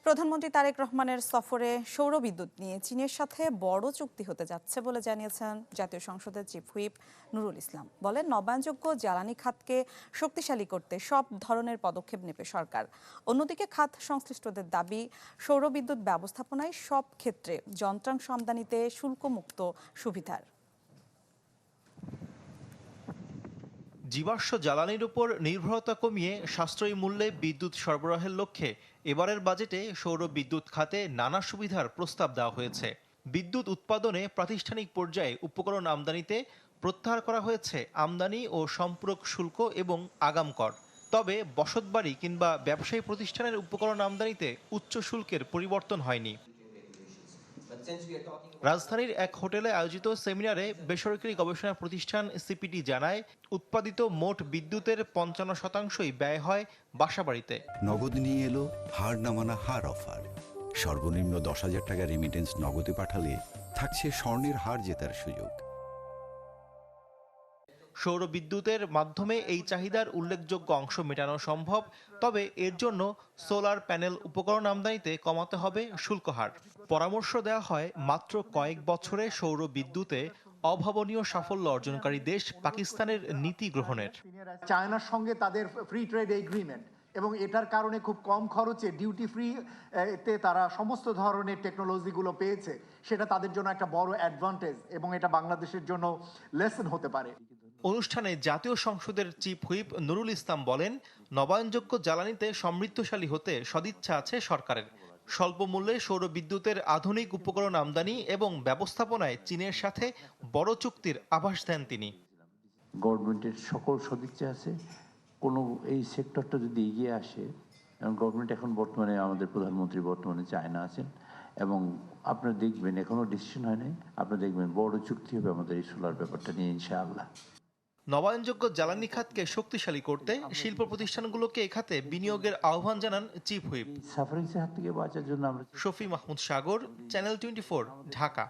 প্রধানমন্ত্রী তারেক রহমানের সফরে সৌর বিদ্যুৎ নিয়ে চীনের সাথে বড় চুক্তি হতে যাচ্ছে বলে জানিয়েছেন জাতীয় সংসদের চিফ হুইপ নুরুল ইসলাম। বলেন, নবায়নযোগ্য জ্বালানি খাতকে শক্তিশালী করতে সব ধরনের পদক্ষেপ নেবে সরকার। অন্যদিকে খাত সংশ্লিষ্টদের দাবি, সৌর বিদ্যুৎ ব্যবস্থাপনায় সব ক্ষেত্রে যন্ত্রাংশ আমদানিতে শুল্কমুক্ত সুবিধার। জীবাশ্ম জ্বালানির উপর নির্ভরতা কমিয়ে সাশ্রয়ী মূল্যে বিদ্যুৎ সরবরাহের লক্ষ্যে এবারের বাজেটে সৌর বিদ্যুৎ খাতে নানা সুবিধার প্রস্তাব দেওয়া হয়েছে। বিদ্যুৎ উৎপাদনে প্রাতিষ্ঠানিক পর্যায়ে উপকরণ আমদানিতে প্রত্যাহার করা হয়েছে আমদানি ও সম্পূরক শুল্ক এবং আগাম কর। তবে বসতবাড়ি কিংবা ব্যবসায়ী প্রতিষ্ঠানের উপকরণ আমদানিতে উচ্চ শুল্কের পরিবর্তন হয়নি। রাজধানীর এক হোটেলে আয়োজিত সেমিনারে বেসরকারি গবেষণা প্রতিষ্ঠান সিপিডি জানায়, উৎপাদিত মোট বিদ্যুতের ৫৫%ই ব্যয় হয় বাসাবাড়িতে। নগদ নিয়ে এলো হার না মানা হার অফার। সর্বনিম্ন ১০,০০০ টাকা রেমিটেন্স নগদে পাঠালে থাকছে স্বর্ণের হার জেতার সুযোগ। সৌর বিদ্যুতের মাধ্যমে এই চাহিদার উল্লেখযোগ্য অংশ মেটানো সম্ভব। তবে এর জন্য সোলার প্যানেল উপকরণ আমদানিতে কমাতে হবে শুল্ক হার। পরামর্শ দেওয়া হয়, মাত্র কয়েক বছরে সৌর বিদ্যুতে অভাবনীয় সাফল্য অর্জনকারী দেশ পাকিস্তানের নীতি গ্রহণের। চায়নার সঙ্গে তাদের ফ্রি ট্রেড এগ্রিমেন্ট এবং এটার কারণে খুব কম খরচে ডিউটি ফ্রি তে তারা সমস্ত ধরনের টেকনোলজিগুলো পেয়েছে। সেটা তাদের জন্য একটা বড় অ্যাডভান্টেজ এবং এটা বাংলাদেশের জন্য লেসন হতে পারে। অনুষ্ঠানে জাতীয় সংসদের চিফ হুইপ নুরুল ইসলাম বলেন, নবায়নযোগ্য জ্বালানিতে সমৃদ্ধশালী হতে সদিচ্ছা আছে সরকারের। স্বল্প মূল্যে সৌর বিদ্যুতের আধুনিক উপকরণ আমদানি এবং ব্যবস্থাপনায় চীনের সাথে বড় চুক্তির আভাস দেন তিনি। গভর্নমেন্টের সকল সদিচ্ছা আছে, কোনো এই সেক্টরটা যদি এগিয়ে আসে, এবং গভর্নমেন্ট এখন বর্তমানে আমাদের প্রধানমন্ত্রী বর্তমানে চায়না আছেন, এবং আপনারা দেখবেন এখনও ডিসিশন হয় নাই, আপনারা দেখবেন বড় চুক্তি হবে আমাদের এই সোলার ব্যাপারটা নিয়ে ইনশাআল্লাহ। নবায়নযোগ্য জ্বালানি খাতকে শক্তিশালী করতে শিল্প প্রতিষ্ঠানগুলোকে এ খাতে বিনিয়োগের আহ্বান জানান চিফ হুইপ। সাফারিংসের হাত থেকে বাঁচার জন্য আমরা শফি মাহমুদ সাগর, চ্যানেল 24, ঢাকা।